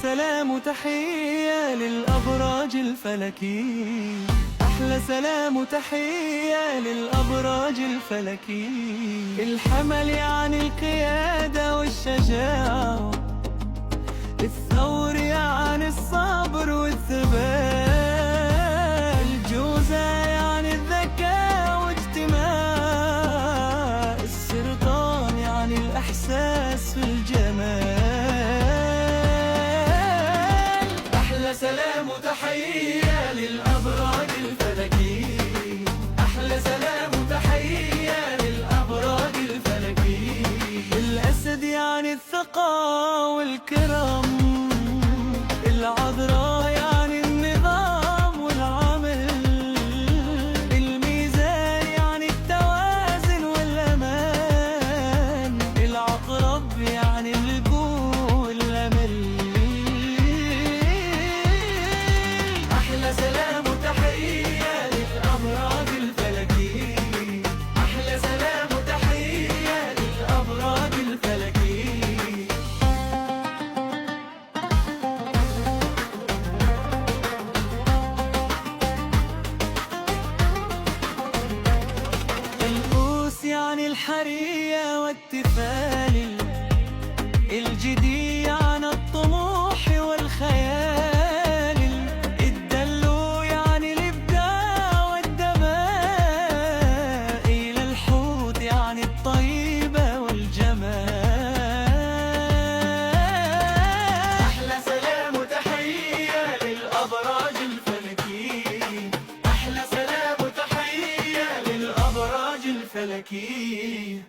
سلام تحية للأبراج الفلكية، أحلى سلام تحية للأبراج الفلكية. الحمل يعني القيادة والشجاعة، الثور يعني الصبر والثبات، الجوزة يعني الذكاء واجتماع، السرطان يعني الإحساس والجمال. أحلى سلام تحية للأبراج الفلكية، أحلى سلام تحية للأبراج الفلكية. الأسد يعني الثقة والكرم، العذراء يعني النظام والعمل، الميزان يعني التوازن والأمان، العقرب يعني القوة والأمل. أحلى سلام تحية للأبراج الفلكية، أحلى سلام تحية للأبراج الفلكية. القوس يعني الحرية والتفاني، الجدي يعني الطموح والخيال، الدلو يعني الإبداع والدمائل، الحوت يعني الطيبة والجمال. أحلى سلام تحية للأبراج الفلكية، أحلى سلام تحية للأبراج الفلكية.